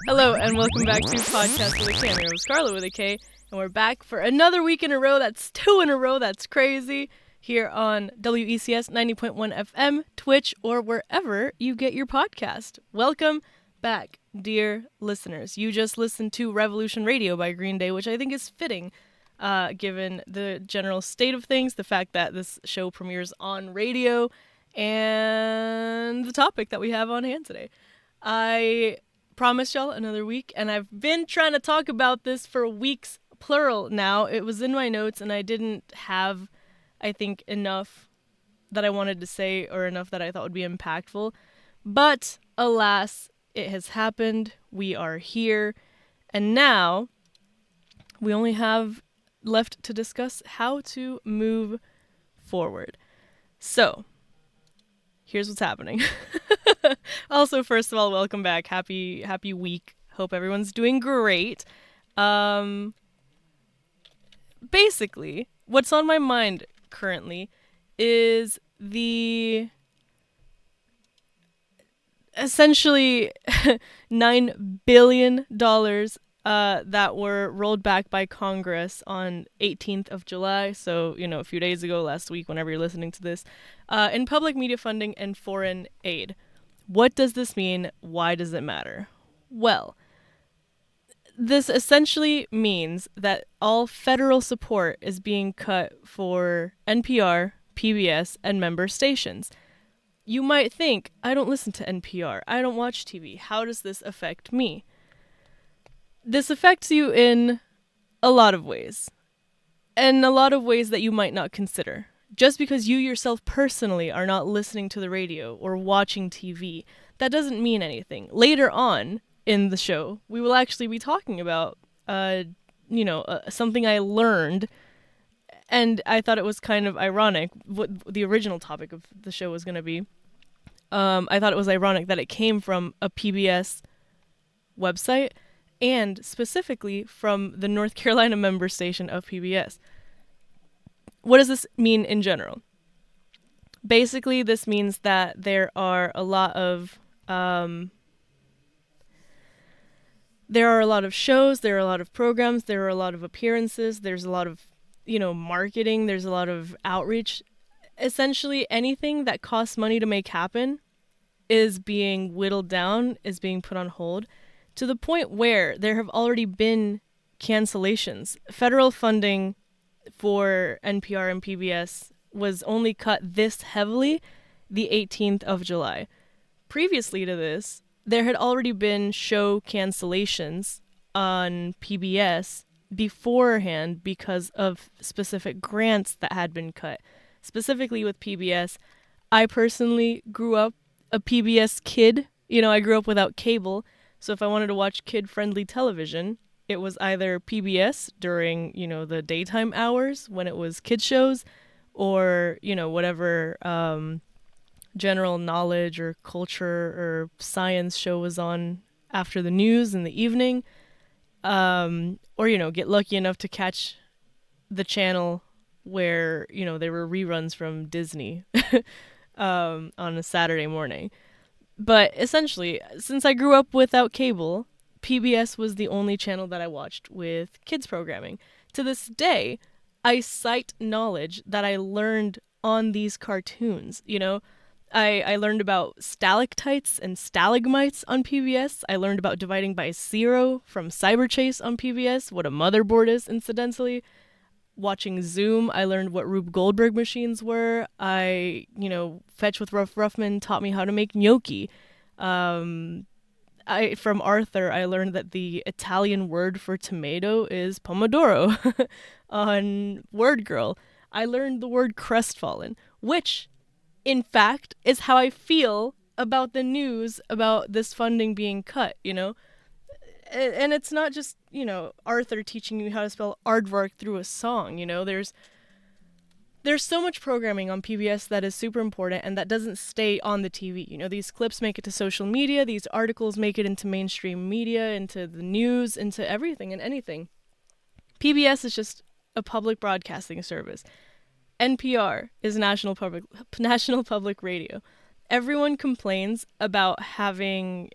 Hello, and welcome back to PodKast with a K. I'm your host, Scarlett with a K, and we're back for another week in a row. That's 2 in a row. That's crazy. Here on WECS 90.1 FM, Twitch, or wherever you get your podcast. Welcome back, dear listeners. You just listened to Revolution Radio by Green Day, which I think is fitting, given the general state of things, the fact that this show premieres on radio, and the topic that we have on hand today. I promised y'all another week, and I've been trying to talk about this for weeks, plural now. It was in my notes, and I didn't have, I think, enough that I wanted to say or enough that I thought would be impactful. But alas, it has happened. We are here, and now we only have left to discuss how to move forward. So, here's what's happening. Also, first of all, welcome back. Happy week. Hope everyone's doing great. Basically, what's on my mind currently is the essentially $9 billion that were rolled back by Congress on 18th of July, so, a few days ago, last week, whenever you're listening to this, in public media funding and foreign aid. What does this mean? Why does it matter? Well, this essentially means that all federal support is being cut for NPR, PBS, and member stations. You might think, I don't listen to NPR, I don't watch TV, how does this affect me? This affects you in a lot of ways, and a lot of ways that you might not consider. Just because you yourself personally are not listening to the radio or watching TV, that doesn't mean anything. Later on in the show, we will actually be talking about, something I learned, and I thought it was kind of ironic what the original topic of the show was going to be. I thought it was ironic that it came from a PBS website, and specifically from the North Carolina member station of PBS. What does this mean in general? Basically, this means that there are a lot of shows, there are a lot of programs, there are a lot of appearances, there's a lot of, marketing, there's a lot of outreach. Essentially, anything that costs money to make happen is being whittled down, is being put on hold, to the point where there have already been cancellations. Federal funding for NPR and PBS was only cut this heavily the 18th of July. Previously to this, there had already been show cancellations on PBS beforehand because of specific grants that had been cut. Specifically with PBS, I personally grew up a PBS kid. I grew up without cable, so if I wanted to watch kid-friendly television, it was either PBS during, the daytime hours when it was kids shows, or, whatever general knowledge or culture or science show was on after the news in the evening. Or, get lucky enough to catch the channel where, there were reruns from Disney on a Saturday morning. But essentially, since I grew up without cable, PBS was the only channel that I watched with kids programming. To this day, I cite knowledge that I learned on these cartoons. I learned about stalactites and stalagmites on PBS. I learned about dividing by zero from Cyber Chase on PBS, what a motherboard is, incidentally. Watching Zoom, I learned what Rube Goldberg machines were. Fetch with Ruff Ruffman taught me how to make gnocchi. From Arthur, I learned that the Italian word for tomato is pomodoro. On Word Girl, I learned the word crestfallen, which, in fact, is how I feel about the news about this funding being cut, And it's not just, Arthur teaching you how to spell aardvark through a song, There's so much programming on PBS that is super important and that doesn't stay on the TV. These clips make it to social media, these articles make it into mainstream media, into the news, into everything and anything. PBS is just a public broadcasting service. NPR is National Public Radio. Everyone complains about having,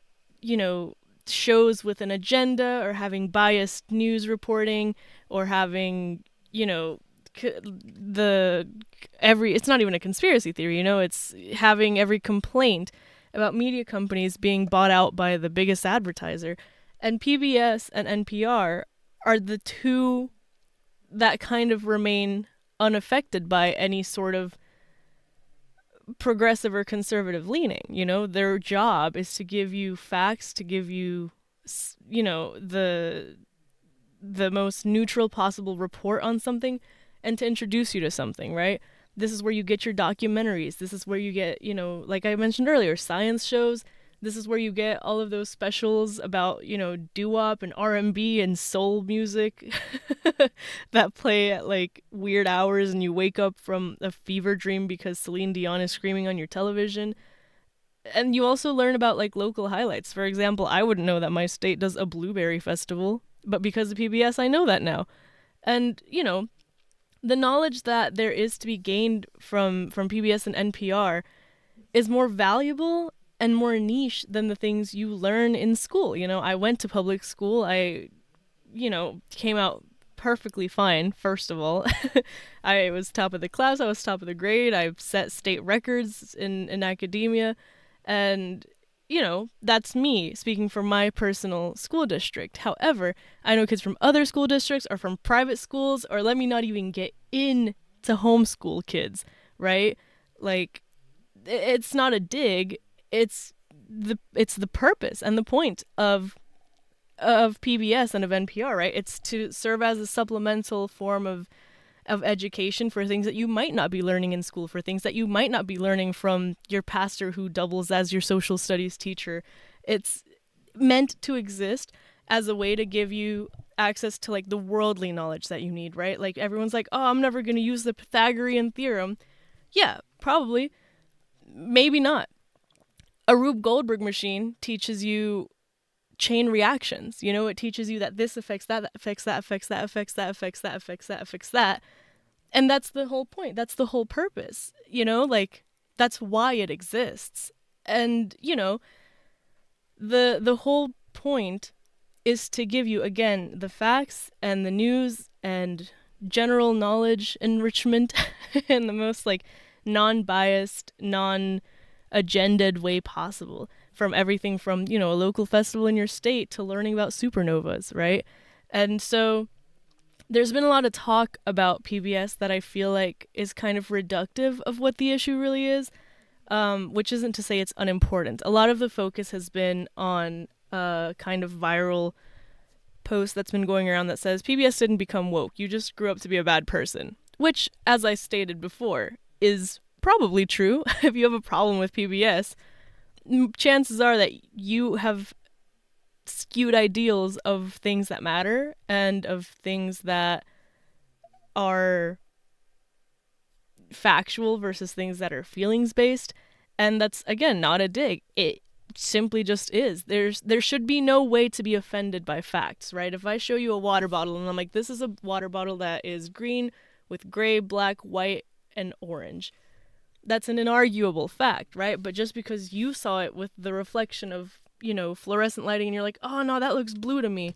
shows with an agenda or having biased news reporting or having, you know, it's not even a conspiracy theory, you know, it's having every complaint about media companies being bought out by the biggest advertiser. And PBS and NPR are the two that kind of remain unaffected by any sort of progressive or conservative leaning. You know, their job is to give you facts, to give you, you know, the most neutral possible report on something, and to introduce you to something, right? This is where you get your documentaries. This is where you get, you know, like I mentioned earlier, science shows. This is where you get all of those specials about, you know, doo-wop and R&B and soul music that play at like weird hours and you wake up from a fever dream because Celine Dion is screaming on your television. And you also learn about like local highlights. For example, I wouldn't know that my state does a blueberry festival, but because of PBS, I know that now. And, you know, the knowledge that there is to be gained from PBS and NPR is more valuable and more niche than the things you learn in school. You know, I went to public school. I, you know, came out perfectly fine, first of all. I was top of the class. I was top of the grade. I've set state records in academia. And, you know, that's me speaking for my personal school district. However, I know kids from other school districts or from private schools, or let me not even get into homeschool kids, right? Like, it's not a dig. It's the purpose and the point of PBS and of NPR, right? It's to serve as a supplemental form of education for things that you might not be learning in school, for things that you might not be learning from your pastor who doubles as your social studies teacher. It's meant to exist as a way to give you access to like the worldly knowledge that you need, right? Like everyone's like, oh, I'm never going to use the Pythagorean theorem. Yeah, probably. Maybe not. A Rube Goldberg machine teaches you chain reactions. You know, it teaches you that this affects that, that affects that, affects that, affects that, affects that, affects that, affects that. And that's the whole point. That's the whole purpose. You know, like that's why it exists. And, you know, the whole point is to give you, again, the facts and the news and general knowledge enrichment in the most like non-biased, non-agended way possible. From everything from, you know, a local festival in your state to learning about supernovas, right? And so there's been a lot of talk about PBS that I feel like is kind of reductive of what the issue really is, which isn't to say it's unimportant. A lot of the focus has been on a kind of viral post that's been going around that says PBS didn't become woke, you just grew up to be a bad person, which, as I stated before, is probably true. If you have a problem with PBS, chances are that you have skewed ideals of things that matter and of things that are factual versus things that are feelings based. And that's, again, not a dig. It simply just is. There should be no way to be offended by facts, right? If I show you a water bottle and I'm like, this is a water bottle that is green with gray, black, white, and orange, that's an inarguable fact, right? But just because you saw it with the reflection of, you know, fluorescent lighting and you're like, oh no, that looks blue to me.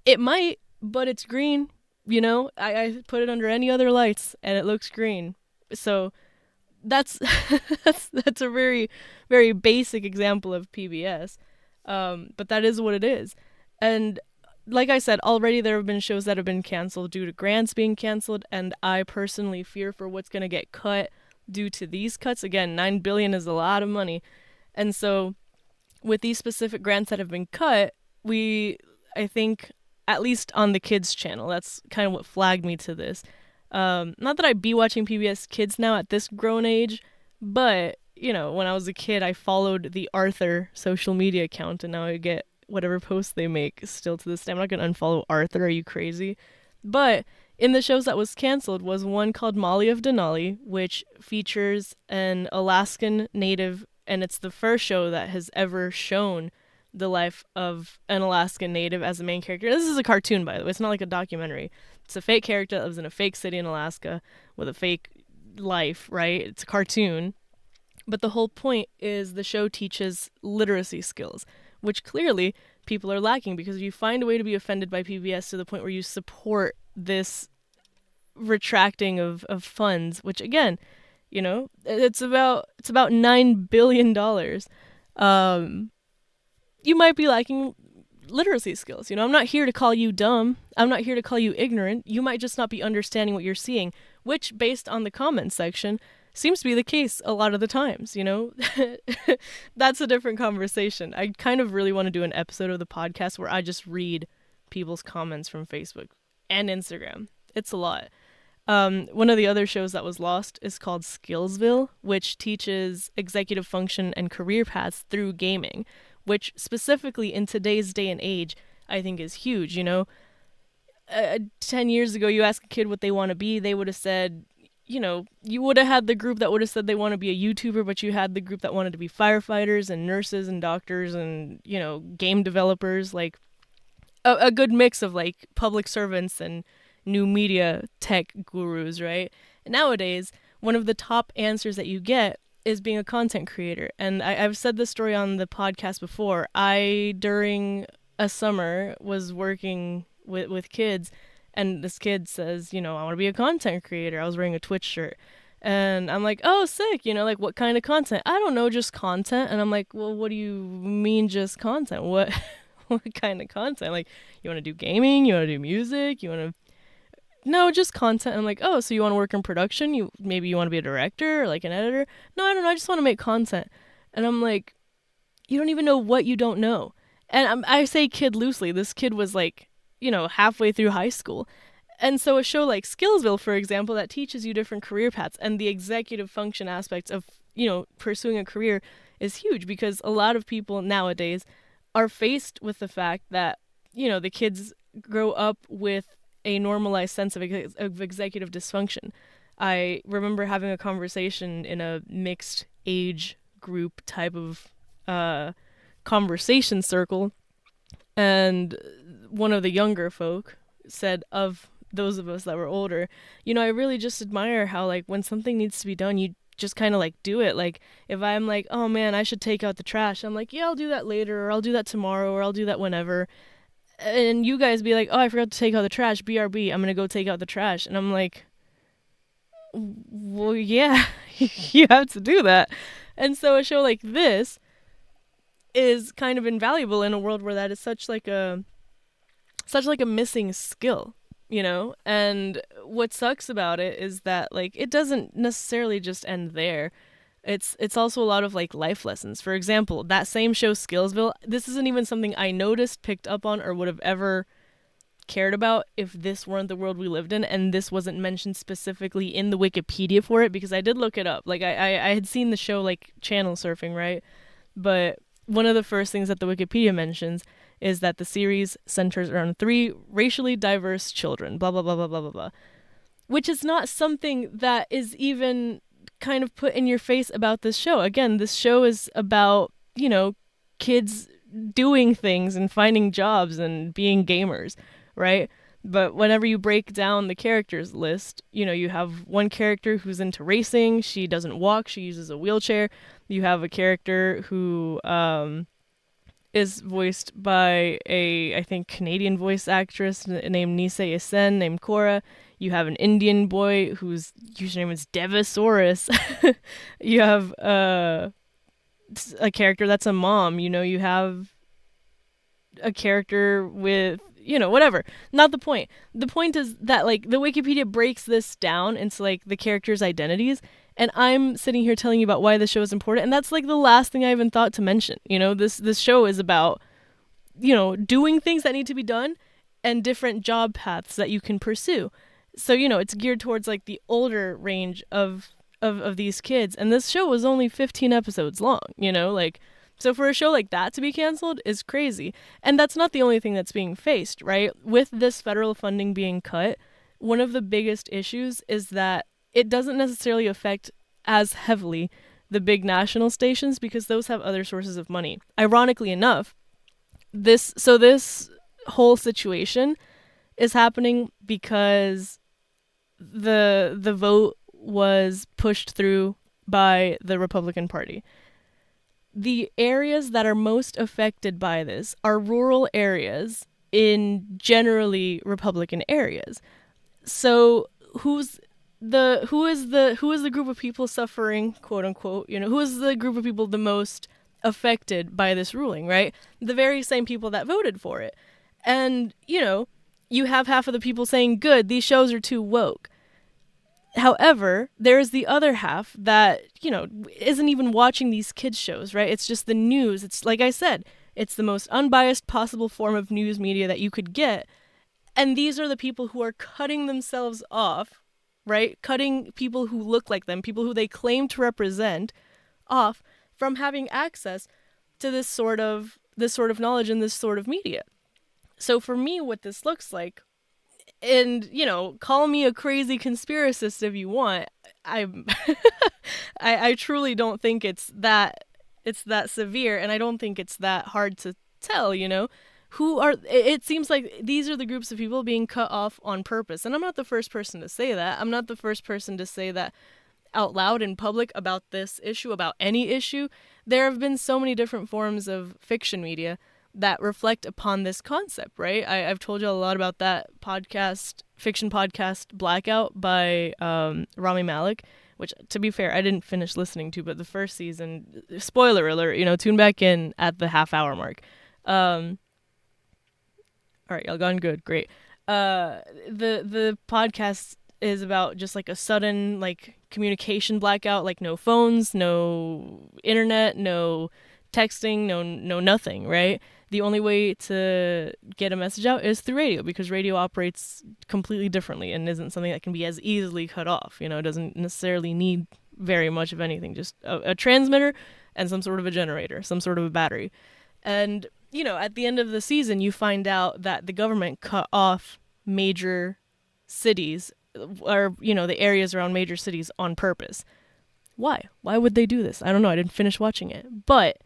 It might, but it's green, you know? I put it under any other lights and it looks green. So that's that's a very, very basic example of PBS. But that is what it is. And like I said, already there have been shows that have been canceled due to grants being canceled, and I personally fear for what's going to get cut due to these cuts. Again, $9 billion is a lot of money. And so with these specific grants that have been cut, I think, at least on the kids channel, that's kind of what flagged me to this. Not that I'd be watching PBS Kids now at this grown age, but, you know, when I was a kid, I followed the Arthur social media account, and now I get whatever posts they make still to this day. I'm not going to unfollow Arthur. Are you crazy? But in the shows that was canceled was one called Molly of Denali, which features an Alaskan native, and it's the first show that has ever shown the life of an Alaskan native as a main character. This is a cartoon, by the way. It's not like a documentary. It's a fake character that lives in a fake city in Alaska with a fake life, right? It's a cartoon. But the whole point is the show teaches literacy skills, which clearly people are lacking, because if you find a way to be offended by PBS to the point where you support this retracting of funds, which again, it's about $9 billion. You might be lacking literacy skills. I'm not here to call you dumb. I'm not here to call you ignorant. You might just not be understanding what you're seeing, which, based on the comments section, seems to be the case a lot of the times. That's a different conversation. I kind of really want to do an episode of the podcast where I just read people's comments from Facebook and Instagram. It's a lot. One of the other shows that was lost is called Skillsville, which teaches executive function and career paths through gaming, which specifically in today's day and age, I think is huge. 10 years ago, you ask a kid what they want to be, they would have said, you would have had the group that would have said they want to be a YouTuber, but you had the group that wanted to be firefighters and nurses and doctors and, game developers, like a good mix of like public servants and new media tech gurus, right? And nowadays, one of the top answers that you get is being a content creator. And I've said this story on the podcast before. During a summer, was working with kids, and this kid says, I want to be a content creator. I was wearing a Twitch shirt. And I'm like, oh, sick, like, what kind of content? I don't know, just content. And I'm like, well, what do you mean just content? What kind of content? Like, you want to do gaming? You want to do music? No, just content. And I'm like, oh, so you want to work in production? Maybe you want to be a director or like an editor? No, I don't know. I just want to make content. And I'm like, you don't even know what you don't know. And I say kid loosely. This kid was like, halfway through high school. And so a show like Skillsville, for example, that teaches you different career paths and the executive function aspects of, pursuing a career is huge, because a lot of people nowadays are faced with the fact that, the kids grow up with a normalized sense of executive dysfunction. I remember having a conversation in a mixed age group type of conversation circle, and one of the younger folk said, of those of us that were older, I really just admire how, like, when something needs to be done, you just kind of like do it. Like, if I'm like, oh man, I should take out the trash, I'm like, yeah, I'll do that later, or I'll do that tomorrow, or I'll do that whenever. And you guys be like, oh, I forgot to take out the trash, BRB, I'm gonna go take out the trash. And I'm like, well, yeah, you have to do that. And so a show like this is kind of invaluable in a world where that is such like a missing skill, And what sucks about it is that, like, it doesn't necessarily just end there. It's also a lot of like life lessons. For example, that same show Skillsville, this isn't even something I noticed, picked up on, or would have ever cared about if this weren't the world we lived in, and this wasn't mentioned specifically in the Wikipedia for it, because I did look it up. Like, I had seen the show, like, channel surfing, right? But one of the first things that the Wikipedia mentions is that the series centers around 3 racially diverse children, blah, blah, blah, blah, blah, blah, blah. Which is not something that is even kind of put in your face about this show. Again, this show is about, kids doing things and finding jobs and being gamers, right? But whenever you break down the characters list, you have one character who's into racing. She doesn't walk. She uses a wheelchair. You have a character who is voiced by a, I think, Canadian voice actress named Nisei Isen, named Cora. You have an Indian boy whose username is Devasaurus. You have a character that's a mom. You have a character with, whatever. Not the point. The point is that, like, the Wikipedia breaks this down into, like, the characters' identities, and I'm sitting here telling you about why the show is important, and that's, like, the last thing I even thought to mention. This show is about, doing things that need to be done and different job paths that you can pursue. So, it's geared towards, like, the older range of these kids, and this show was only 15 episodes long, so for a show like that to be canceled is crazy. And that's not the only thing that's being faced, right? With this federal funding being cut, one of the biggest issues is that it doesn't necessarily affect as heavily the big national stations, because those have other sources of money. Ironically enough, this whole situation is happening because the vote was pushed through by the Republican Party. the areas that are most affected by this are rural areas in generally Republican areas. So who is the group of people suffering, quote unquote, who is the group of people the most affected by this ruling, right? The very same people that voted for it. And, you have half of the people saying, good, these shows are too woke. However, there's the other half that, isn't even watching these kids shows, right? It's just the news. It's like I said, it's the most unbiased possible form of news media that you could get. And these are the people who are cutting themselves off, right? Cutting people who look like them, people who they claim to represent, off from having access to this sort of knowledge and this sort of media. So for me, what this looks like, and call me a crazy conspiracist if you want, I truly don't think it's that severe, and I don't think it's that hard to tell. It seems like these are the groups of people being cut off on purpose. And I'm not the first person to say that. I'm not the first person to say that out loud in public about this issue, about any issue. There have been so many different forms of fiction media that reflect upon this concept, right? I've told you a lot about that fiction podcast Blackout by Rami Malek, which, to be fair, I didn't finish listening to, but the first season, spoiler alert, tune back in at the half-hour mark. All right, y'all gone good, great. The podcast is about just like a sudden communication blackout, no phones, no internet, no texting, no nothing, right? The only way to get a message out is through radio, because radio operates completely differently and isn't something that can be as easily cut off. It doesn't necessarily need very much of anything, just a transmitter and some sort of a generator, some sort of a battery. And, at the end of the season, you find out that the government cut off major cities, or, the areas around major cities on purpose. Why? Why would they do this? I don't know. I didn't finish watching it, but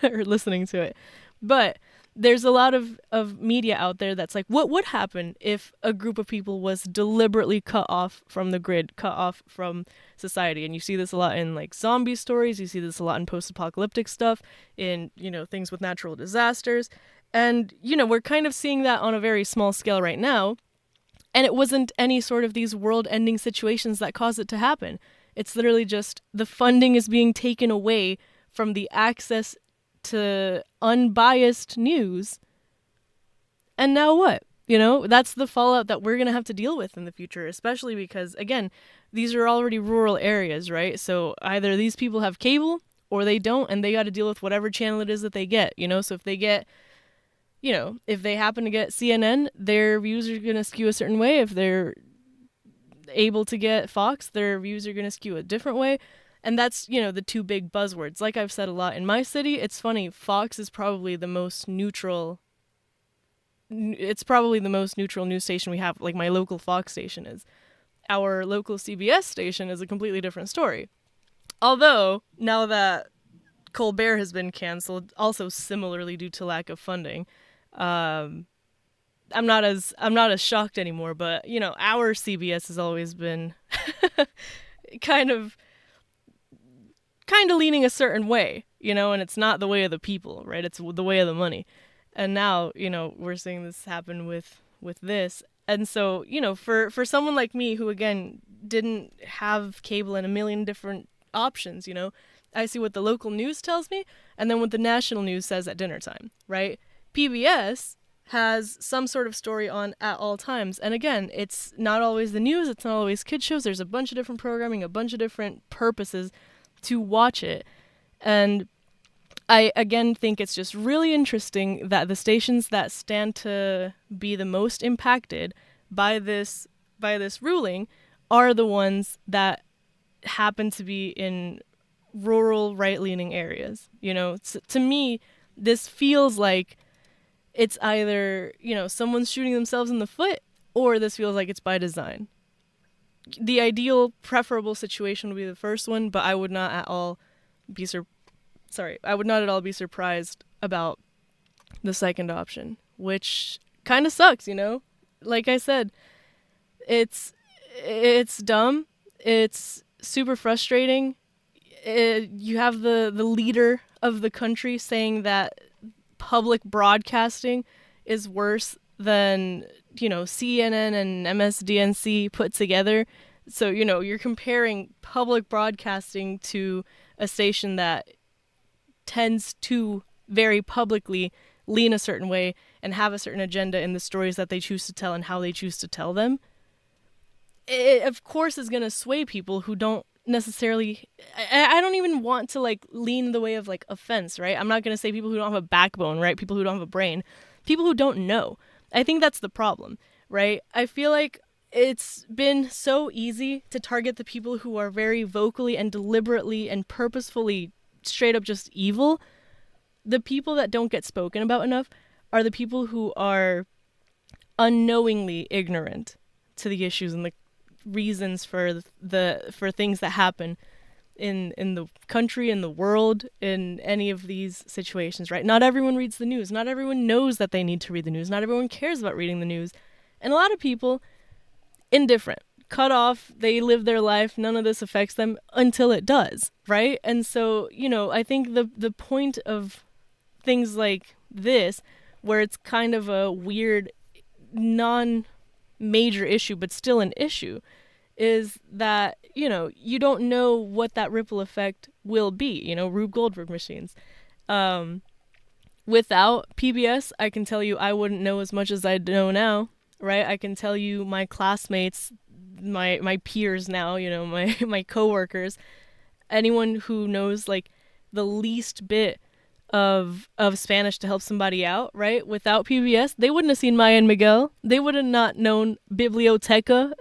or listening to it. But there's a lot of media out there that's like, what would happen if a group of people was deliberately cut off from the grid, cut off from society? And you see this a lot in zombie stories. You see this a lot in post-apocalyptic stuff, in, things with natural disasters. And, we're kind of seeing that on a very small scale right now. And it wasn't any sort of these world-ending situations that caused it to happen. It's literally just the funding is being taken away from the access to unbiased news. And now what? That's the fallout that we're going to have to deal with in the future, especially because, again, these are already rural areas, right? So either these people have cable or they don't, and they got to deal with whatever channel it is that they get, So if they get, if they happen to get CNN, their views are going to skew a certain way. If they're able to get Fox, their views are going to skew a different way. And that's, the two big buzzwords. Like I've said a lot in my city, it's funny, Fox is probably the most neutral. It's probably the most neutral news station we have, like my local Fox station is. Our local CBS station is a completely different story. Although, now that Colbert has been canceled, also similarly due to lack of funding, I'm not as shocked anymore, but, our CBS has always been kind of leaning a certain way, and it's not the way of the people, right? It's the way of the money. And now, we're seeing this happen with this. And so, for someone like me who, again, didn't have cable and a million different options, I see what the local news tells me and then what the national news says at dinner time, right? PBS has some sort of story on at all times. And again, it's not always the news. It's not always kid shows. There's a bunch of different programming, a bunch of different purposes to watch it. And I, again, think it's just really interesting that the stations that stand to be the most impacted by this ruling are the ones that happen to be in rural right-leaning areas. To me, this feels like it's either, someone's shooting themselves in the foot, or this feels like it's by design. The ideal, preferable situation would be the first one, but I would not at all be surprised about the second option, which kind of sucks, Like I said, it's dumb. It's super frustrating. You have the leader of the country saying that public broadcasting is worse than, CNN and MSDNC put together. So, you're comparing public broadcasting to a station that tends to very publicly lean a certain way and have a certain agenda in the stories that they choose to tell and how they choose to tell them. It, of course, is going to sway people who don't necessarily... I don't even want to, lean the way of, offense, right? I'm not going to say people who don't have a backbone, right? People who don't have a brain. People who don't know. I think that's the problem, right? I feel like it's been so easy to target the people who are very vocally and deliberately and purposefully straight up just evil. The people that don't get spoken about enough are the people who are unknowingly ignorant to the issues and the reasons for things that happen in the country, in the world, in any of these situations, right? Not everyone reads the news. Not everyone knows that they need to read the news. Not everyone cares about reading the news. And a lot of people, indifferent, cut off, they live their life, none of this affects them until it does, right? And so, I think the point of things like this, where it's kind of a weird, non-major issue, but still an issue, is that, you don't know what that ripple effect will be, Rube Goldberg machines. Without PBS, I can tell you I wouldn't know as much as I know now, right? I can tell you my classmates, my peers now, my coworkers, anyone who knows the least bit of Spanish to help somebody out, right? Without PBS, they wouldn't have seen Maya and Miguel. They would have not known Biblioteca.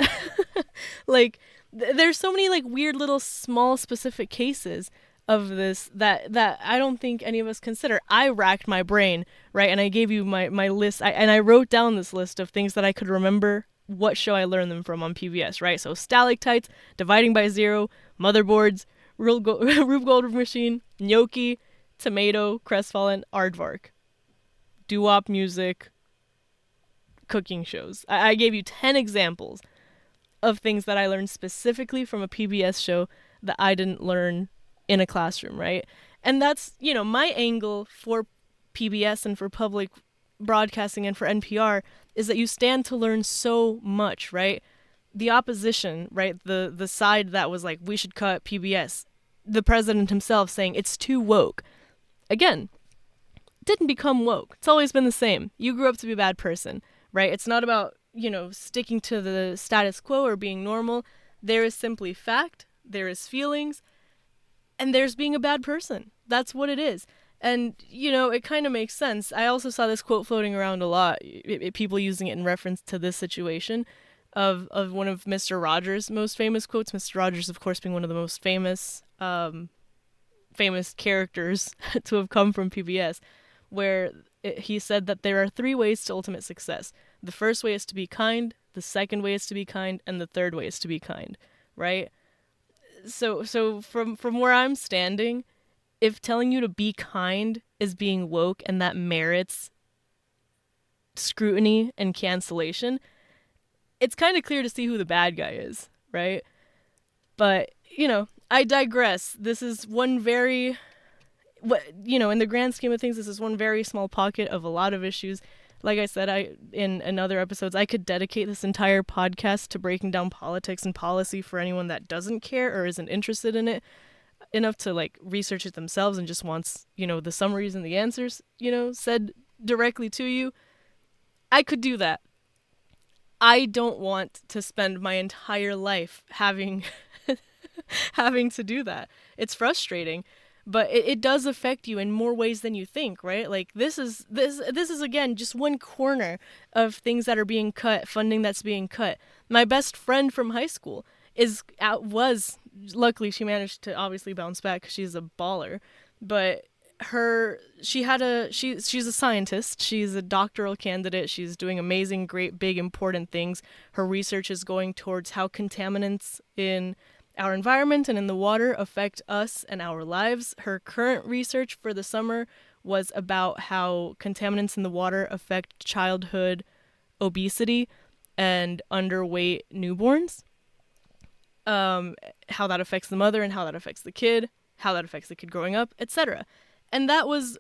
There's so many weird little small specific cases of this that I don't think any of us consider. I racked my brain, right? And I gave you my list. I wrote down this list of things that I could remember what show I learned them from on PBS, right? So Stalactites, Dividing by Zero, Motherboards, Rube Goldberg Machine, Gnocchi, Tomato, Crestfallen, Aardvark. Doo-wop music, cooking shows. I gave you 10 examples of things that I learned specifically from a PBS show that I didn't learn in a classroom, right? And that's, my angle for PBS and for public broadcasting and for NPR is that you stand to learn so much, right? The opposition, right? The side that was we should cut PBS, the president himself saying it's too woke. Again, didn't become woke. It's always been the same. You grew up to be a bad person, right? It's not about, sticking to the status quo or being normal. There is simply fact, there is feelings, and there's being a bad person. That's what it is. And, it kind of makes sense. I also saw this quote floating around a lot, people using it in reference to this situation of one of Mr. Rogers' most famous quotes. Mr. Rogers, of course, being one of the most famous characters to have come from PBS, where he said that there are 3 ways to ultimate success. The first way is to be kind, the second way is to be kind, and the third way is to be kind, right? So from where I'm standing, if telling you to be kind is being woke and that merits scrutiny and cancellation, it's kind of clear to see who the bad guy is, right? But, I digress. This is one very, in the grand scheme of things, this is one very small pocket of a lot of issues. Like I said, in other episodes, I could dedicate this entire podcast to breaking down politics and policy for anyone that doesn't care or isn't interested in it enough to research it themselves and just wants, the summaries and the answers, said directly to you. I could do that. I don't want to spend my entire life having to do that. It's frustrating, but it does affect you in more ways than you think, right? This is again just one corner of things that are being cut, funding that's being cut. My best friend from high school was luckily she managed to obviously bounce back 'cause she's a baller, but she's a scientist. She's a doctoral candidate. She's doing amazing, great, big, important things. Her research is going towards how contaminants in our environment and in the water affect us and our lives. Her current research for the summer was about how contaminants in the water affect childhood obesity and underweight newborns. How that affects the mother and how that affects the kid, how that affects the kid growing up, etc. And that was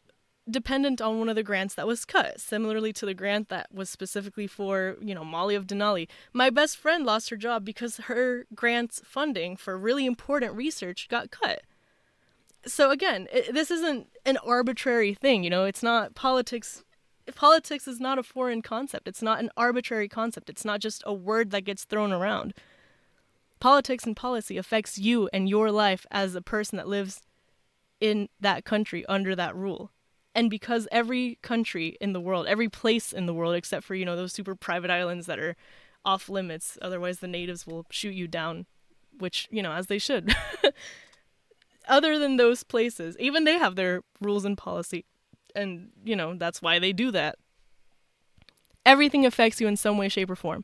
dependent on one of the grants that was cut, similarly to the grant that was specifically for, Molly of Denali. My best friend lost her job because her grant's funding for really important research got cut. So again, this isn't an arbitrary thing, it's not politics. Politics is not a foreign concept. It's not an arbitrary concept. It's not just a word that gets thrown around. Politics and policy affects you and your life as a person that lives in that country under that rule. And because every country in the world, every place in the world, except for, those super private islands that are off limits, otherwise the natives will shoot you down, which, as they should. Other than those places, even they have their rules and policy. And, that's why they do that. Everything affects you in some way, shape, or form.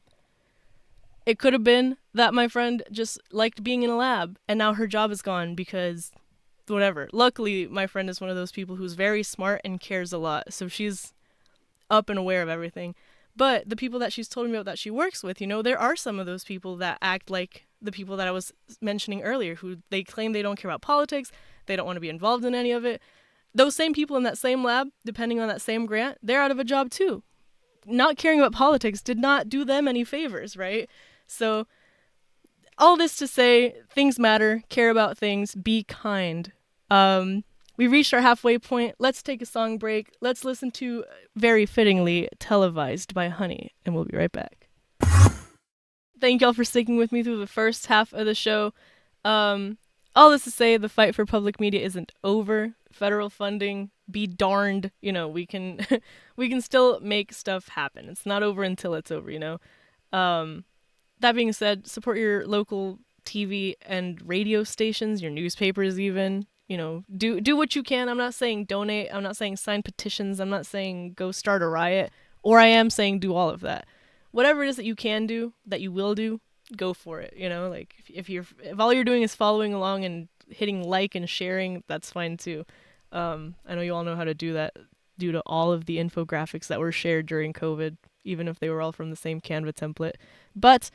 It could have been that my friend just liked being in a lab, and now her job is gone because whatever. Luckily, my friend is one of those people who's very smart and cares a lot, so she's up and aware of everything. But the people that she's told me about that she works with, there are some of those people that act like the people that I was mentioning earlier, who they claim they don't care about politics, they don't want to be involved in any of it. Those same people in that same lab, depending on that same grant, they're out of a job too. Not caring about politics did not do them any favors, right? So all this to say, things matter, care about things, be kind. We reached our halfway point. Let's take a song break. Let's listen to, very fittingly, Televised by HUNNY, and we'll be right back. Thank y'all for sticking with me through the first half of the show. All this to say, the fight for public media isn't over. Federal funding, be darned, we can we can still make stuff happen. It's not over until it's over, That being said, support your local TV and radio stations, your newspapers even. Do what you can. I'm not saying donate. I'm not saying sign petitions. I'm not saying go start a riot. Or I am saying do all of that. Whatever it is that you can do, that you will do, go for it. Like if all you're doing is following along and hitting like and sharing, that's fine too. I know you all know how to do that due to all of the infographics that were shared during COVID, even if they were all from the same Canva template. But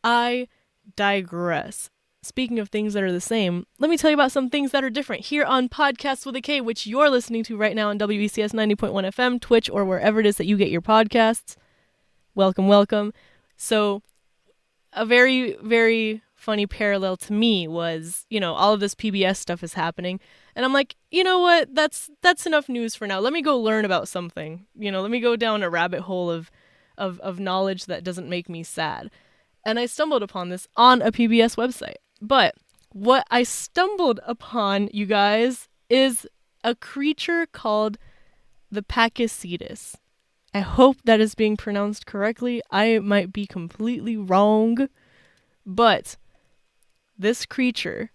I digress. Speaking of things that are the same, let me tell you about some things that are different here on PodKast with a K, which you're listening to right now on WBCS 90.1 FM, Twitch, or wherever it is that you get your podcasts. Welcome, welcome. So a very, very funny parallel to me was, all of this PBS stuff is happening. And I'm like, you know what? That's enough news for now. Let me go learn about something. Let me go down a rabbit hole of knowledge that doesn't make me sad. And I stumbled upon this on a PBS website. But what I stumbled upon, you guys, is a creature called the pakicetus. I hope that is being pronounced correctly. I might be completely wrong. But this creature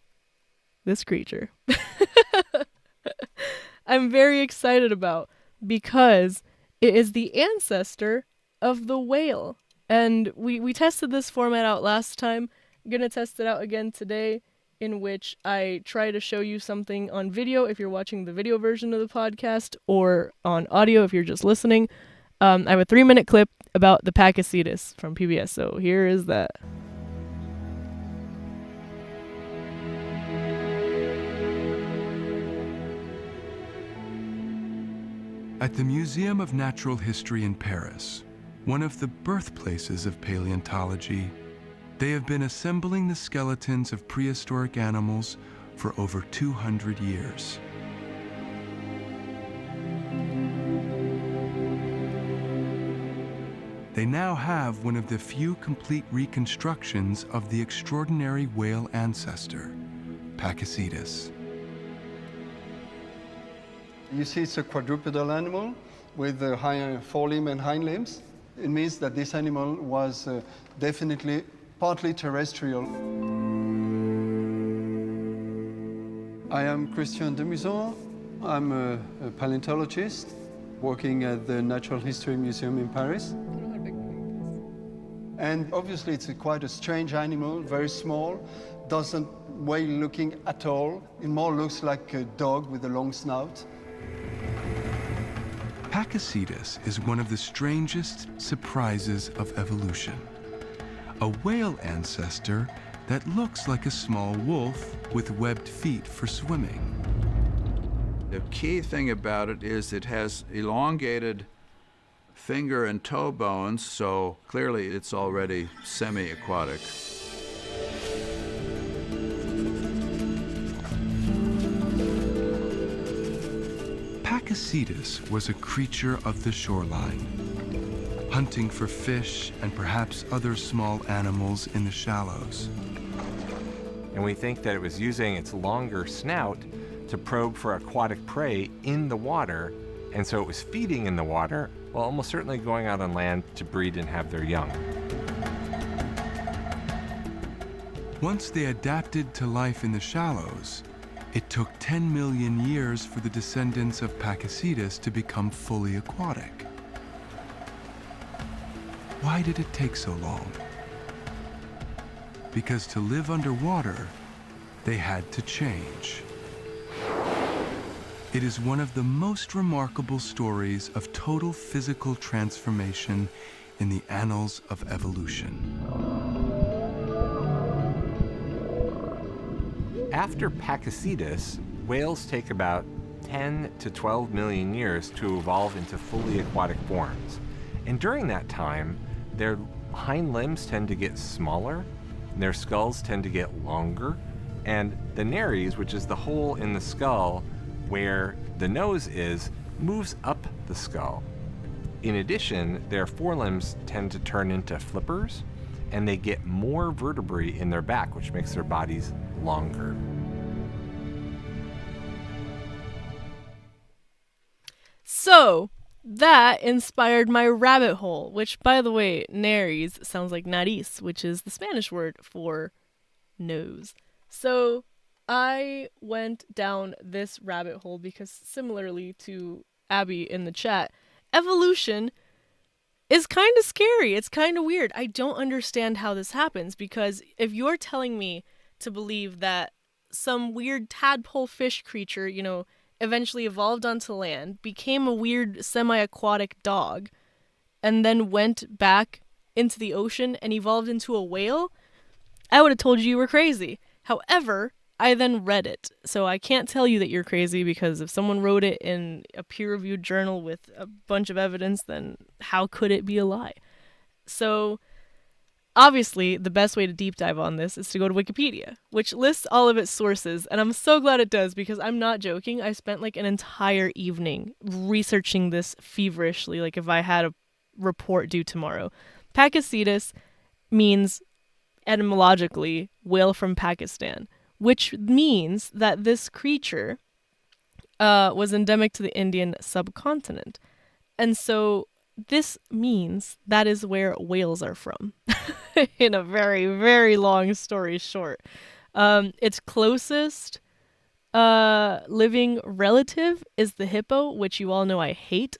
I'm very excited about because it is the ancestor of the whale. And we tested this format out last time. I'm going to test it out again today, in which I try to show you something on video if you're watching the video version of the podcast, or on audio if you're just listening. I have a 3-minute clip about the pakicetus from PBS, so here is that. At the Museum of Natural History in Paris, one of the birthplaces of paleontology, they have been assembling the skeletons of prehistoric animals for over 200 years. They now have one of the few complete reconstructions of the extraordinary whale ancestor, pakicetus. You see, it's a quadrupedal animal with forelimb and hind limbs. It means that this animal was definitely partly terrestrial. I am Christian Demuson. I'm a paleontologist working at the Natural History Museum in Paris. And obviously it's quite a strange animal, very small, doesn't weigh looking at all. It more looks like a dog with a long snout. Pakicetus is one of the strangest surprises of evolution. A whale ancestor that looks like a small wolf with webbed feet for swimming. The key thing about it is it has elongated finger and toe bones, so clearly it's already semi-aquatic. Pakicetus was a creature of the shoreline, hunting for fish and perhaps other small animals in the shallows. And we think that it was using its longer snout to probe for aquatic prey in the water, and so it was feeding in the water while almost certainly going out on land to breed and have their young. Once they adapted to life in the shallows, it took 10 million years for the descendants of Pakicetus to become fully aquatic. Why did it take so long? Because to live underwater, they had to change. It is one of the most remarkable stories of total physical transformation in the annals of evolution. After Pakicetus, whales take about 10 to 12 million years to evolve into fully aquatic forms. And during that time, their hind limbs tend to get smaller, their skulls tend to get longer, and the nares, which is the hole in the skull where the nose is, moves up the skull. In addition, their forelimbs tend to turn into flippers, and they get more vertebrae in their back, which makes their bodies longer. So, that inspired my rabbit hole, which, by the way, nares sounds like nariz, which is the Spanish word for nose. So, I went down this rabbit hole because, similarly to Abby in the chat, evolution is kind of scary. It's kind of weird. I don't understand how this happens, because if you're telling me to believe that some weird tadpole fish creature, eventually evolved onto land, became a weird semi-aquatic dog, and then went back into the ocean and evolved into a whale, I would have told you were crazy. However, I then read it, so I can't tell you that you're crazy, because if someone wrote it in a peer-reviewed journal with a bunch of evidence, then how could it be a lie? So, obviously, the best way to deep dive on this is to go to Wikipedia, which lists all of its sources, and I'm so glad it does, because I'm not joking. I spent like an entire evening researching this feverishly, like if I had a report due tomorrow. Pakicetus means, etymologically, whale from Pakistan, which means that this creature was endemic to the Indian subcontinent. And so this means that is where whales are from, in a very, very long story short. Its closest living relative is the hippo, which you all know I hate.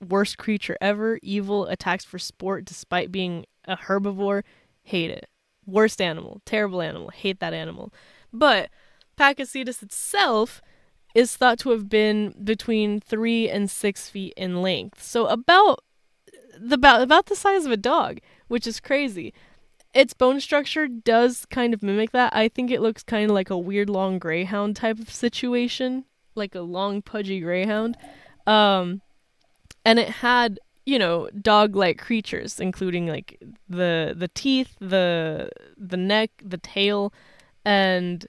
Worst creature ever. Evil, attacks for sport despite being a herbivore. Hate it. Worst animal. Terrible animal. Hate that animal. But Pakicetus itself is thought to have been between 3 and 6 feet in length. So about the size of a dog, which is crazy. Its bone structure does kind of mimic that. I think it looks kind of like a weird long greyhound type of situation, like a long pudgy greyhound. And it had, dog-like creatures, including like the teeth, the neck, the tail, and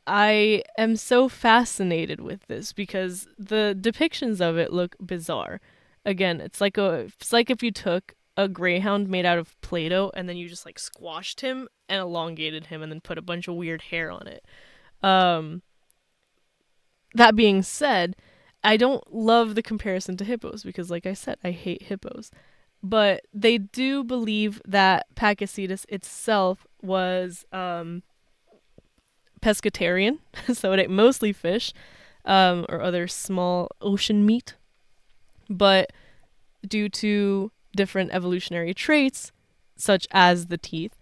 I am so fascinated with this because the depictions of it look bizarre. Again, it's like if you took a greyhound made out of Play-Doh and then you just like squashed him and elongated him and then put a bunch of weird hair on it. That being said, I don't love the comparison to hippos because, like I said, I hate hippos. But they do believe that Pakicetus itself was pescatarian, so it ate mostly fish or other small ocean meat. But due to different evolutionary traits, such as the teeth,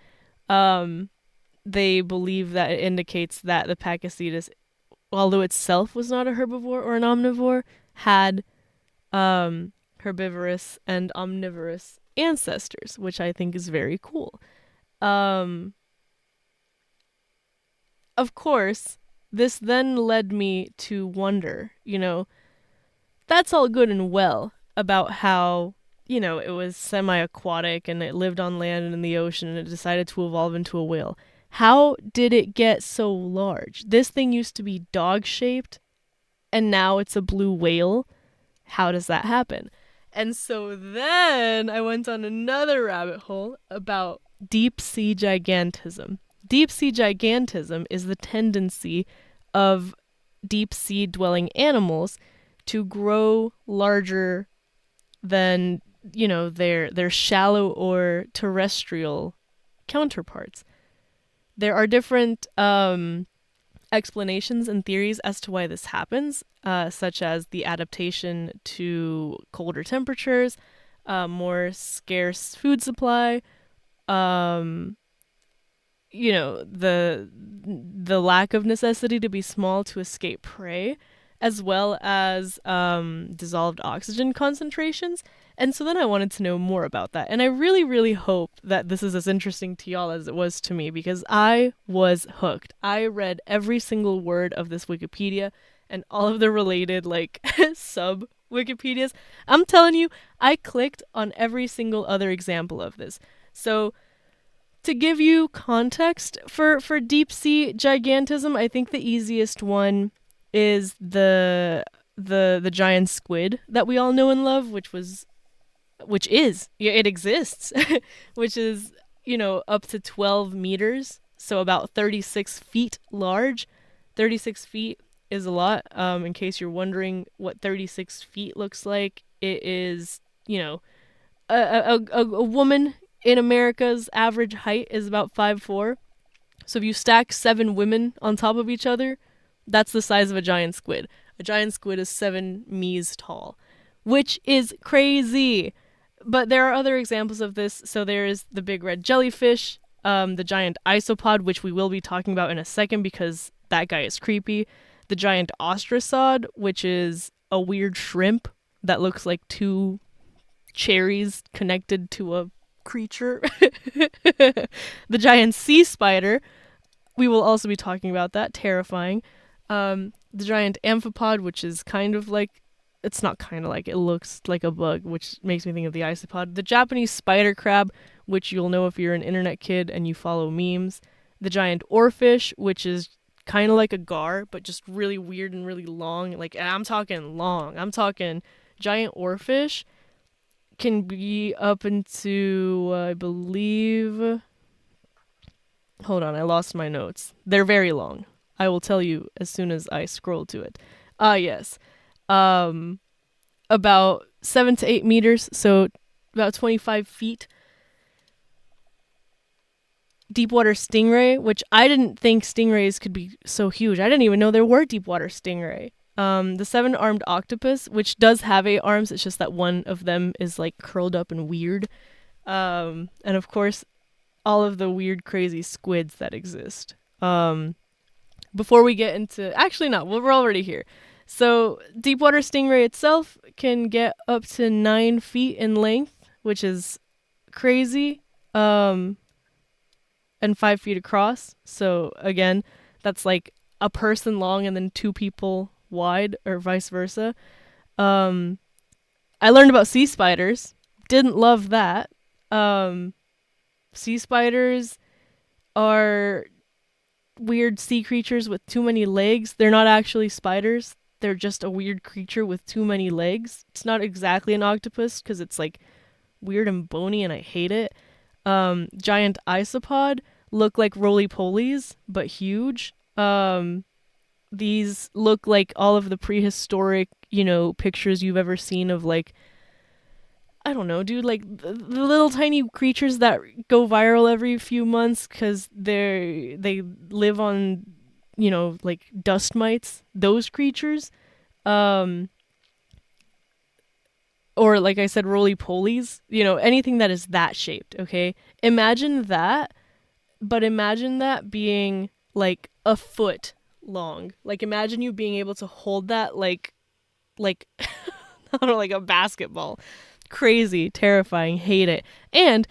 they believe that it indicates that the Pakicetus, although itself was not a herbivore or an omnivore, had herbivorous and omnivorous ancestors, which I think is very cool. Of course, this then led me to wonder, that's all good and well about how, it was semi-aquatic and it lived on land and in the ocean and it decided to evolve into a whale. How did it get so large? This thing used to be dog-shaped and now it's a blue whale. How does that happen? And so then I went on another rabbit hole about deep sea gigantism. Deep sea gigantism is the tendency of deep sea dwelling animals to grow larger than, their shallow or terrestrial counterparts. There are different explanations and theories as to why this happens, such as the adaptation to colder temperatures, more scarce food supply, the lack of necessity to be small to escape prey, as well as dissolved oxygen concentrations. And so then I wanted to know more about that. And I really, really hope that this is as interesting to y'all as it was to me, because I was hooked. I read every single word of this Wikipedia and all of the related, sub Wikipedias. I'm telling you, I clicked on every single other example of this. So to give you context for deep sea gigantism, I think the easiest one is the giant squid that we all know and love, which it exists, which is, up to 12 meters, so about 36 feet large. 36 feet is a lot. In case you're wondering what 36 feet looks like, it is, a woman in America's average height is about 5'4". So if you stack 7 women on top of each other, that's the size of a giant squid. A giant squid is 7 me's tall, which is crazy. But there are other examples of this. So there is the big red jellyfish, the giant isopod, which we will be talking about in a second because that guy is creepy. The giant ostracod, which is a weird shrimp that looks like 2 cherries connected to a creature. The giant sea spider, we will also be talking about that, terrifying. The giant amphipod, which is it looks like a bug, which makes me think of the isopod. The Japanese spider crab, which you'll know if you're an internet kid and you follow memes. The giant oarfish, which is kind of like a gar, but just really weird and really long. I'm talking long. I'm talking giant oarfish can be up into, I believe... Hold on, I lost my notes. They're very long. I will tell you as soon as I scroll to it. Yes. About 7 to 8 meters, so about 25 feet. Deepwater stingray, which I didn't think stingrays could be so huge. I didn't even know there were deepwater stingray. The 7-armed octopus, which does have 8 arms, it's just that one of them is curled up and weird. And of course, all of the weird, crazy squids that exist. Before we get into... Actually, no, we're already here. So, deepwater stingray itself can get up to 9 feet in length, which is crazy, and 5 feet across. So, again, that's like a person long and then 2 people wide, or vice versa. I learned about sea spiders. Didn't love that. Sea spiders are weird sea creatures with too many legs. They're not actually spiders. They're just a weird creature with too many legs. It's not exactly an octopus because it's weird and bony and I hate it. Giant isopod look like roly-polies, but huge. These look like all of the prehistoric, pictures you've ever seen of I don't know, dude, the little tiny creatures that go viral every few months because they live on, dust mites, those creatures. Or like I said, roly-polies, anything that is that shaped, okay? Imagine that, but imagine that being a foot long. Imagine you being able to hold that like I don't know, like a basketball. Crazy, terrifying, hate it. And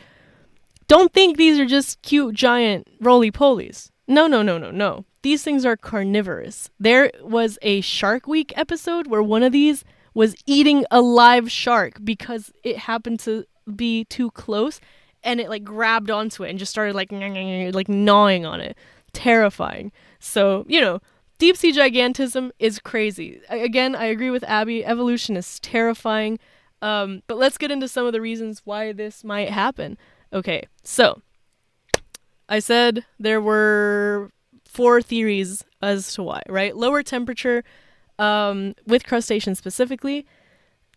don't think these are just cute giant roly-polies. No. these things are carnivorous. There was a Shark Week episode where one of these was eating a live shark because it happened to be too close, and it like grabbed onto it and just started like gnawing on it. Terrifying. So, deep sea gigantism is crazy. Again, I agree with Abby. Evolution is terrifying. But let's get into some of the reasons why this might happen. Okay, so I said there were 4 theories as to why, right? Lower temperature, with crustaceans specifically,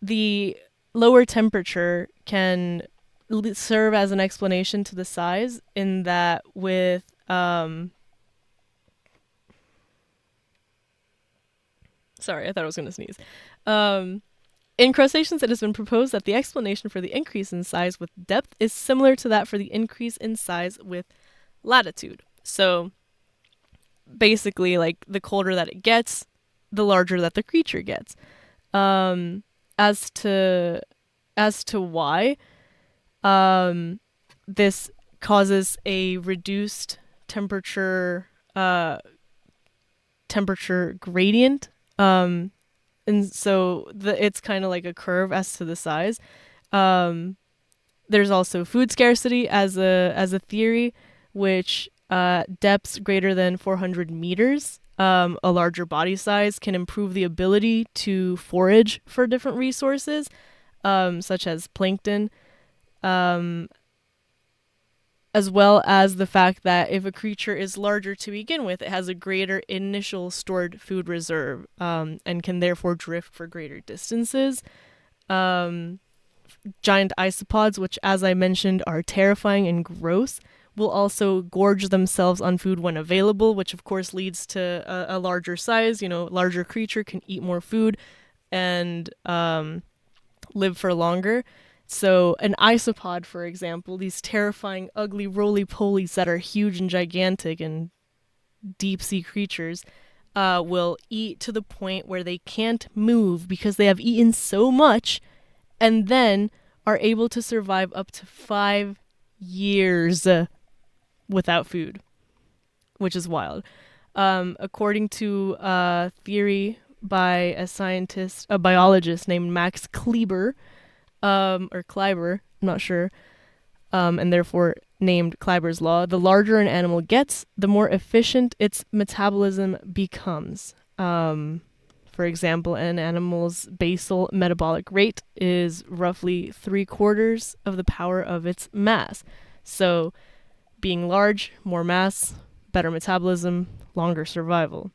the lower temperature can serve as an explanation to the size, in that with sorry, I thought I was going to sneeze. In crustaceans, it has been proposed that the explanation for the increase in size with depth is similar to that for the increase in size with latitude. So basically, like, the colder that it gets, the larger that the creature gets. As to why, this causes a reduced temperature gradient. And so it's kind of like a curve as to the size. There's also food scarcity as a theory, which depths greater than 400 meters, a larger body size can improve the ability to forage for different resources, such as plankton, as well as the fact that if a creature is larger to begin with, it has a greater initial stored food reserve, and can therefore drift for greater distances. Giant isopods, which, as I mentioned, are terrifying and gross, will also gorge themselves on food when available, which of course leads to a larger size. Larger creature can eat more food and live for longer. So an isopod, for example, these terrifying, ugly, roly-polies that are huge and gigantic and deep-sea creatures, will eat to the point where they can't move because they have eaten so much, and then are able to survive up to 5 years without food, which is wild. According to a theory by a biologist named Max Kleber, or Kleiber, I'm not sure, and therefore named Kleiber's law, the larger an animal gets, the more efficient its metabolism becomes. For example, an animal's basal metabolic rate is roughly 3/4 of the power of its mass. So, being large, more mass, better metabolism, longer survival.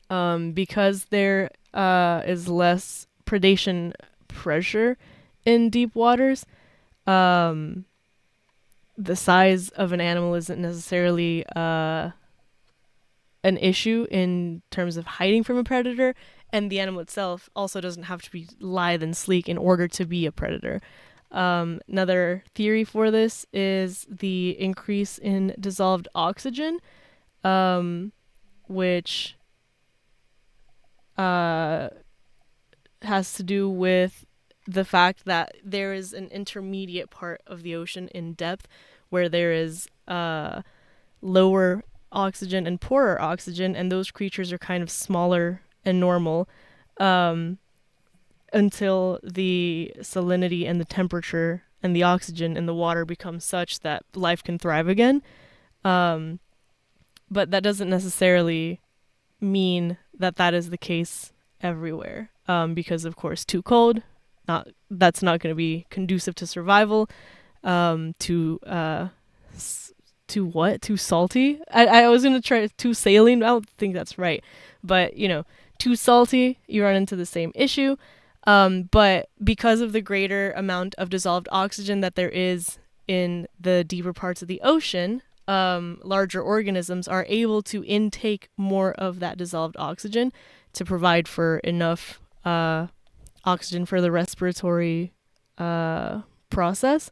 Because there is less predation pressure in deep waters, the size of an animal isn't necessarily an issue in terms of hiding from a predator, and the animal itself also doesn't have to be lithe and sleek in order to be a predator. Another theory for this is the increase in dissolved oxygen, which has to do with the fact that there is an intermediate part of the ocean in depth where there is lower oxygen and poorer oxygen, and those creatures are kind of smaller and normal until the salinity and the temperature and the oxygen in the water become such that life can thrive again. But that doesn't necessarily mean that that is the case everywhere, because, of course, too cold, that's not going to be conducive to survival. Too salty? I was going to try too saline. I don't think that's right. But, too salty, you run into the same issue. But because of the greater amount of dissolved oxygen that there is in the deeper parts of the ocean, larger organisms are able to intake more of that dissolved oxygen to provide for enough oxygen for the respiratory process.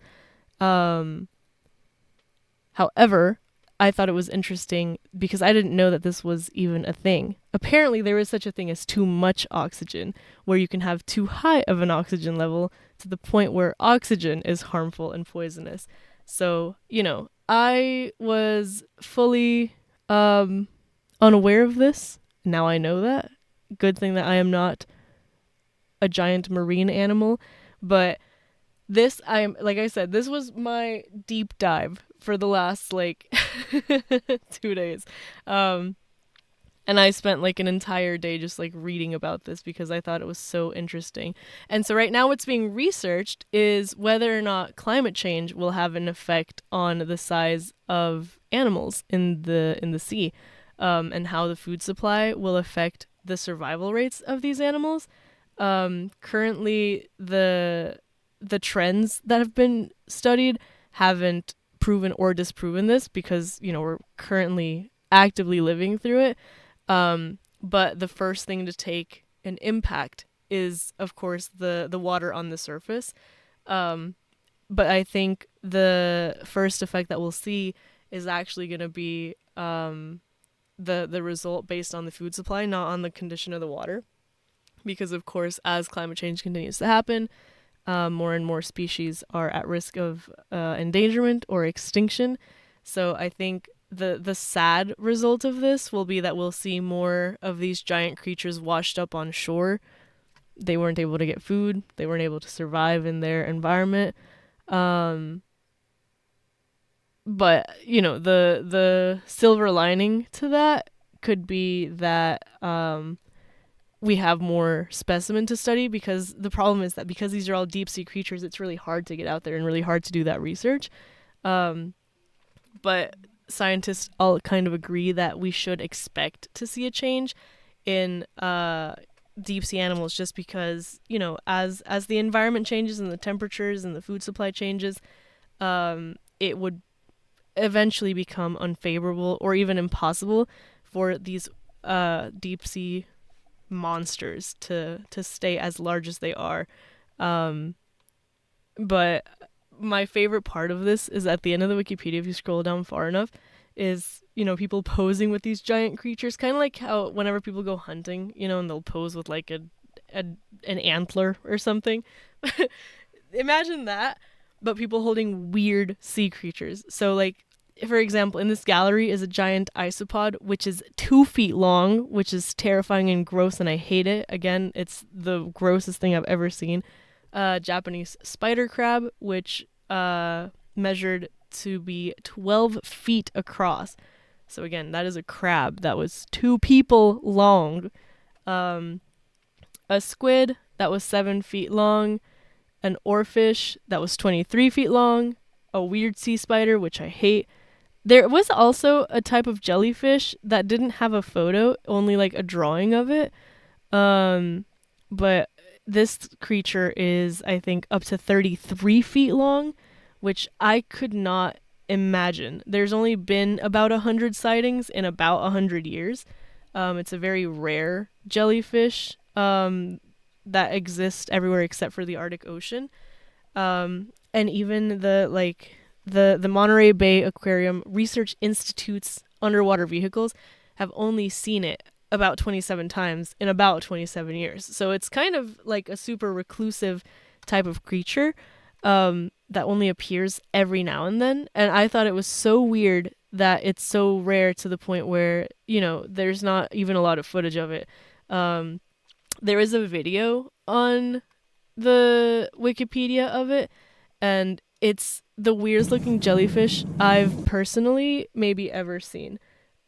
However, I thought it was interesting because I didn't know that this was even a thing. Apparently, there is such a thing as too much oxygen, where you can have too high of an oxygen level to the point where oxygen is harmful and poisonous. So, I was fully unaware of this. Now I know that. Good thing that I am not a giant marine animal. But this, like I said, this was my deep dive for the last, like, 2 days. And I spent like an entire day just like reading about this because I thought it was so interesting. And so right now what's being researched is whether or not climate change will have an effect on the size of animals in the sea, and how the food supply will affect the survival rates of these animals. Currently, the trends that have been studied haven't proven or disproven this because, we're currently actively living through it. But the first thing to take an impact is, of course, the water on the surface. But I think the first effect that we'll see is actually going to be the result based on the food supply, not on the condition of the water. Because, of course, as climate change continues to happen, more and more species are at risk of endangerment or extinction. So I think the sad result of this will be that we'll see more of these giant creatures washed up on shore. They weren't able to get food. They weren't able to survive in their environment. But, the silver lining to that could be that we have more specimen to study, because the problem is that because these are all deep sea creatures, it's really hard to get out there and really hard to do that research. But scientists all kind of agree that we should expect to see a change in deep sea animals, just because, as the environment changes and the temperatures and the food supply changes, it would eventually become unfavorable or even impossible for these deep sea monsters to stay as large as they are. But my favorite part of this is at the end of the Wikipedia, if you scroll down far enough, is, people posing with these giant creatures, kind of like how whenever people go hunting, and they'll pose with like an antler or something. Imagine that, but people holding weird sea creatures. So, like, for example, in this gallery is a giant isopod, which is 2 feet long, which is terrifying and gross, and I hate it. Again, it's the grossest thing I've ever seen. Japanese spider crab, which measured to be 12 feet across. So again, that is a crab that was 2 people long. A squid that was 7 feet long. An oarfish that was 23 feet long. A weird sea spider, which I hate. There was also a type of jellyfish that didn't have a photo, only like a drawing of it. But this creature is, I think, up to 33 feet long, which I could not imagine. There's only been about 100 sightings in about 100 years. It's a very rare jellyfish that exists everywhere except for the Arctic Ocean. And even the Monterey Bay Aquarium Research Institute's underwater vehicles have only seen it about 27 times in about 27 years. So it's kind of like a super reclusive type of creature that only appears every now and then. And I thought it was so weird that it's so rare to the point where, there's not even a lot of footage of it. There is a video on the Wikipedia of it, and it's the weirdest looking jellyfish I've personally maybe ever seen.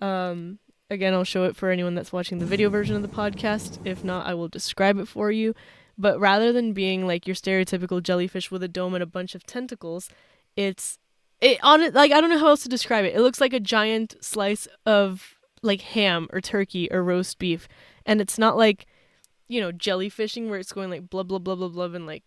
Again, I'll show it for anyone that's watching the video version of the podcast. If not, I will describe it for you. But rather than being like your stereotypical jellyfish with a dome and a bunch of tentacles, I don't know how else to describe it. It looks like a giant slice of like ham or turkey or roast beef. And it's not like, jellyfishing where it's going like blah, blah, blah, blah, blah, and like,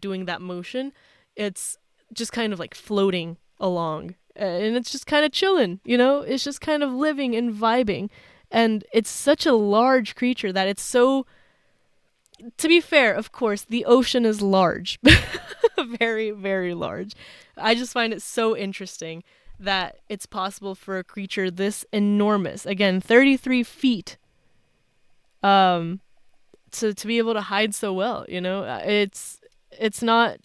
doing that motion. It's just kind of like floating along. And it's just kind of chilling, It's just kind of living and vibing. And it's such a large creature that it's so... To be fair, of course, the ocean is large. Very, very large. I just find it so interesting that it's possible for a creature this enormous, again, 33 feet, to be able to hide so well, It's not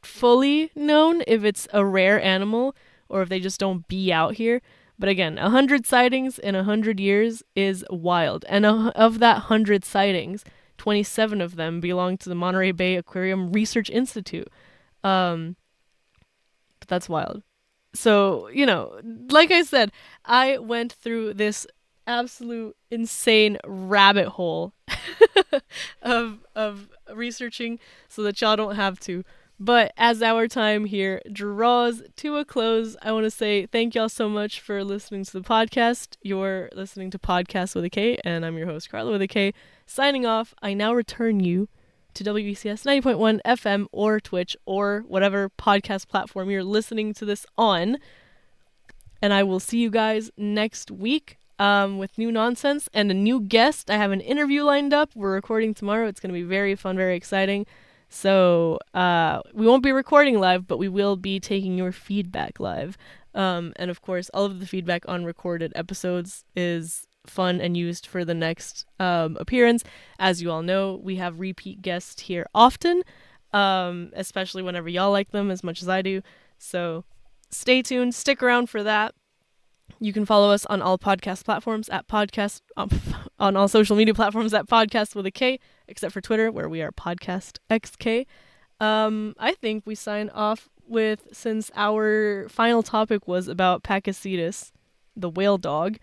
fully known if it's a rare animal or if they just don't be out here. But again, 100 sightings in 100 years is wild. And of that 100 sightings, 27 of them belong to the Monterey Bay Aquarium Research Institute. But that's wild. So, like I said, I went through this absolute insane rabbit hole of researching so that y'all don't have to. But as our time here draws to a close, I want to say thank y'all so much for listening to the podcast. You're listening to PodKast with a K, and I'm your host, Carla with a K. Signing off, I now return you to WECS 90.1 FM or Twitch or whatever podcast platform you're listening to this on. And I will see you guys next week with new nonsense and a new guest. I have an interview lined up. We're recording tomorrow. It's going to be very fun, very exciting. So we won't be recording live, but we will be taking your feedback live. And of course, all of the feedback on recorded episodes is fun and used for the next appearance. As you all know, we have repeat guests here often, especially whenever y'all like them as much as I do. So stay tuned, stick around for that. You can follow us on all podcast platforms at podcast, on all social media platforms at podcast with a K, except for Twitter, where we are podcast XK. I think we sign off with, since our final topic was about pakicetus, the whale dog,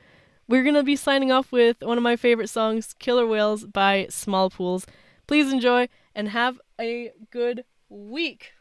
we're going to be signing off with one of my favorite songs, Killer Whales by Smallpools. Please enjoy and have a good week.